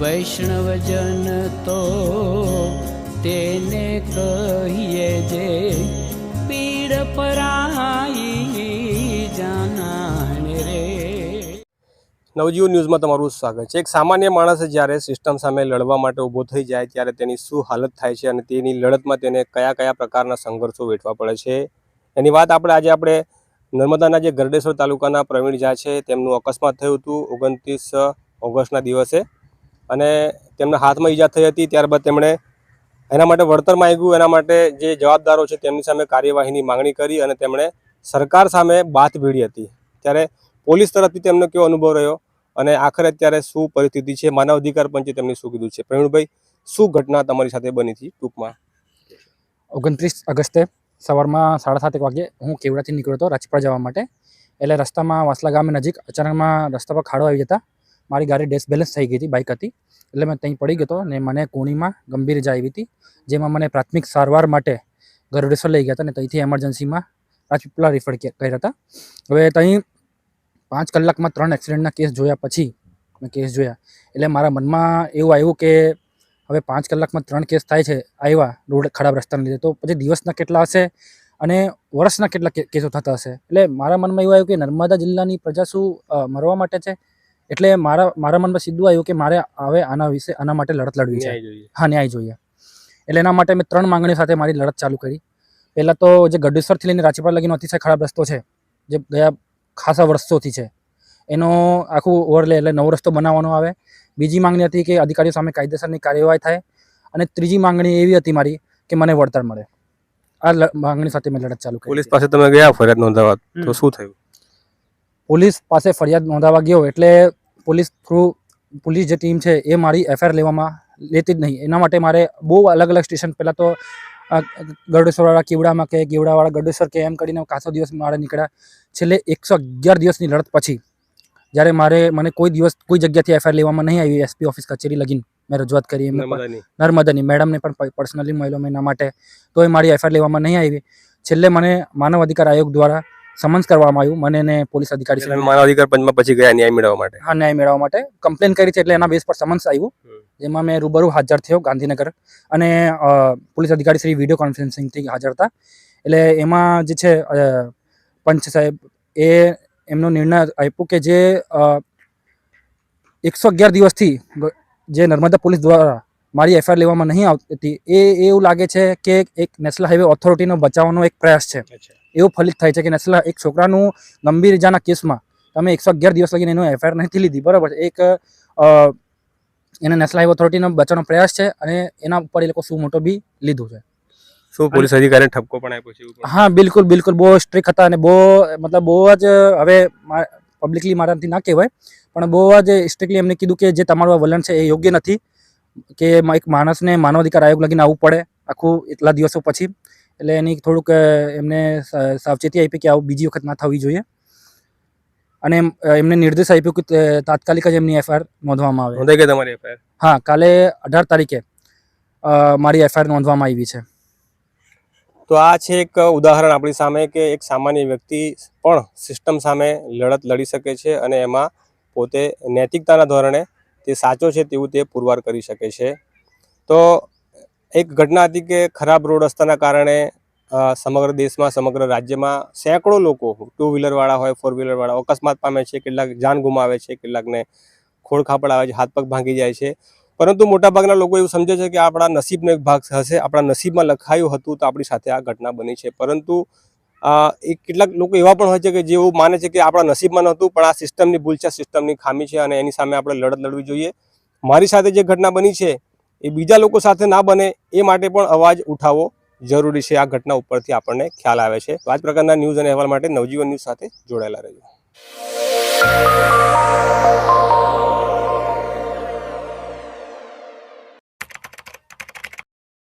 વૈષ્ણવજન તો તેને કહીએ જે પીડ પરાઈ જાનાને રે। નવજીવન ન્યૂઝમાં તમારું સ્વાગત છે। એક સામાન્ય માણસ જ્યારે સિસ્ટમ સામે લડવા માટે ઊભો થઈ જાય ત્યારે તેની શું હાલત થાય છે અને તેની લડતમાં તેને કયા કયા પ્રકારના સંઘર્ષો વેઠવા પડે છે એની વાત આપણે નર્મદાના જે ગરડેશ્વર તાલુકાના પ્રવીણ ઝા છે તેમનું અકસ્માત થયું હતું 29 ઓગસ્ટના દિવસે અને તેમના હાથમાં ઈજા થઈ હતી। ત્યારબાદ તેમણે એના માટે વળતર માંગ્યું। એના માટે જે જવાબદારો છે તેમની સામે કાર્યવાહીની માંગણી કરી અને તેમણે સરકાર સામે બાથ ભીડી હતી। ત્યારે પોલીસ તરફથી તેમનો કેવો અનુભવ રહ્યો અને આખરે અત્યારે શું પરિસ્થિતિ છે, માનવ અધિકાર પંચે તેમણે શું કીધું છે? પ્રવીણભાઈ, શું ઘટના તમારી સાથે બની હતી ટૂંકમાં? 29 ઓગસ્ટે સવારમાં 7:30 વાગે હું કેવડાથી નીકળ્યો હતો રાજપીપળા જવા માટે। એટલે રસ્તામાં વાસલા ગામ નજીક અચાનકમાં રસ્તા પર ખાડો આવી જતા મારી ગાડી ડિસબેલેન્સ થઈ ગઈ હતી, બાઇક હતી એટલે મેં ત્યાં પડી ગયો હતો ને મને કોણીમાં ગંભીર ઇજા આવી હતી, જેમાં મને પ્રાથમિક સારવાર માટે ગરુડેશ્વર લઈ ગયા હતા અને ત્યાંથી એમરજન્સીમાં રાજપીપળા રિફર કર્યા હતા। હવે ત્યાં 5 કલાકમાં 3 એક્સિડન્ટના કેસ જોયા પછી મેં કેસ જોયા એટલે મારા મનમાં એવું આવ્યું કે હવે 5 કલાકમાં 3 કેસ થાય છે આવ્યા રોડ ખરાબ રસ્તાને લીધે, તો પછી દિવસના કેટલા હશે અને વર્ષના કેટલા કેસો થતા હશે। એટલે મારા મનમાં એવું આવ્યું કે નર્મદા જિલ્લાની પ્રજા શું મરવા માટે છે? એટલે મારા મનમાં સીધું આવ્યું કે મારે હવે આના માટે લડત લડવી છે। હા, ન્યાય જોઈએ। એટલે એના માટે મેં 3 માંગણીઓ સાથે મારી લડત ચાલુ કરી। પહેલાં તો જે ગઢેશ્વરથી લઈને રાજપીપળા લગીનો અતિશય ખરાબ રસ્તો છે, જે ગયા ખાસા વર્ષોથી છે, એનો આખું ઓવરલે એટલે નવો રસ્તો બનાવવાનો આવે। બીજી માંગણી હતી કે અધિકારીઓ સામે કાયદેસરની કાર્યવાહી થાય અને ત્રીજી માંગણી એવી હતી મારી કે મને વળતર મળે। આ માંગણી સાથે મેં લડત ચાલુ કરી। પોલીસ પાસે તમે ગયા ફરિયાદ નોંધાવવા, તો શું થયું? પોલીસ પાસે ફરિયાદ નોંધાવવા ગયો એટલે પોલીસ જે ટીમ છે એ મારી એફઆઈઆર લેતી જ નહીં। એના માટે મારે બહુ અલગ અલગ સ્ટેશન, પહેલાં તો ગરડેશ્વરવાળા કેવડામાં કે કેવડાવાળા ગરડેશ્વર કે એમ કરીને ખાસો દિવસ મારે નીકળ્યા। છેલ્લે 111 દિવસની લડત પછી જ્યારે મને કોઈ જગ્યાથી એફઆઈઆર લેવામાં નહીં આવી, એસપી ઓફિસ કચેરી લગીને મેં રજૂઆત કરી નર્મદાની મેડમને પણ પર્સનલી મળ્યો મેં એના માટે, તો એ મારી એફઆઈઆર લેવામાં નહીં આવી। છેલ્લે મને માનવ અધિકાર આયોગ દ્વારા સમન્સ કરવામાં આવ્યું, મને ને પોલીસ અધિકારી માનવ અધિકાર પંચમાં પછી ગયા ન્યાય મેળવવા માટે? હા, ન્યાય મેળવવા માટે કમ્પ્લેન કરી છે એટલે એના બેઝ પર સમન્સ આવ્યું, જેમાં મેં રૂબરૂ હાજર થયો ગાંધીનગર અને પોલીસ અધિકારી શ્રી વિડીયો કોન્ફરન્સિંગથી હાજર હતા। એટલે એમાં જે છે પંચ સાહેબ એમનો નિર્ણય આપ્યો કે જે 111 દિવસથી જે નર્મદા પોલીસ દ્વારા મારી એફઆઈઆર લેવામાં નહીં આવતી એ એવું લાગે છે કે એક નેશનલ હાઈવે ઓથોરિટીનો બચાવવાનો એક પ્રયાસ છે, એવું ફલિત થાય છે કે એક છોકરાનું ગંભીર ઇજાના કેસમાં તમે 111 દિવસ લગીને એનો એફઆઈઆર નથી લીધી, બરાબર? એને નેશનલ હાઈવે ઓથોરિટીનો બચાવવાનો પ્રયાસ છે અને એના ઉપર એ લોકો શું મોટો બી લીધું છે। શું પોલીસ અધિકારીને ઠપકો પણ આપ્યો છે? હા, બિલકુલ બહુ સ્ટ્રિક્ટ હતા અને બહુ જ હવે પબ્લિકલી મારાથી ના કહેવાય પણ બહુ જ સ્ટ્રિક્ટલી એમને કીધું કે જે તમારું આ વલણ છે એ યોગ્ય નથી, કે એક માણસને માનવ અધિકાર આયોગ લગીને આવવું પડે આખું એટલા દિવસો પછી। એટલે એની થોડુંક એમને સાવચેતી આપી કે આવું બીજી વખત ના થવી જોઈએ અને એમને નિર્દેશ આપ્યો કે તાત્કાલિક જ એમની એફઆઈઆર નોંધવામાં આવે। નોંધાઈ ગઈ તમારી એફઆઈઆર? હા, કાલે 18 તારીખે મારી એફઆઈઆર નોંધવામાં આવી છે। તો આ છે એક ઉદાહરણ આપણી સામે કે એક સામાન્ય વ્યક્તિ પણ સિસ્ટમ સામે લડત લડી શકે છે અને એમાં પોતે નૈતિકતાના ધોરણે તે સાચો છે તેવું તે પુરવાર કરી શકે છે। તો એક ઘટના હતી કે ખરાબ રોડ રસ્તાના કારણે સમગ્ર દેશમાં, સમગ્ર રાજ્યમાં સેંકડો લોકો 2 વ્હીલરવાળા હોય, 4 વ્હીલરવાળા અકસ્માત પામે છે, કેટલાક જાન ગુમાવે છે, કેટલાકને ખોળખાપડ આવે છે, હાથ પગ ભાંગી જાય છે। પરંતુ મોટાભાગના લોકો એવું સમજે છે કે આપણા નસીબનો એક ભાગ હશે, આપણા નસીબમાં લખાયું હતું તો આપણી સાથે આ ઘટના બની છે। પરંતુ કેટલાક લોકો એવા પણ હોય છે કે જેવું માને છે કે આપણા નસીબમાં નહોતું પણ આ સિસ્ટમની ભૂલ છે, સિસ્ટમની ખામી છે અને એની સામે આપણે લડત લડવી જોઈએ। મારી સાથે જે ઘટના બની છે એ બીજા લોકો સાથે ના બને એ માટે પણ અવાજ ઉઠાવવો જરૂરી છે। આ ઘટના ઉપરથી આપણને ખ્યાલ આવે છે। તો આ જ પ્રકારના ન્યૂઝ અને અહેવાલ માટે નવજીવન ન્યૂઝ સાથે જોડાયેલા રહેજો।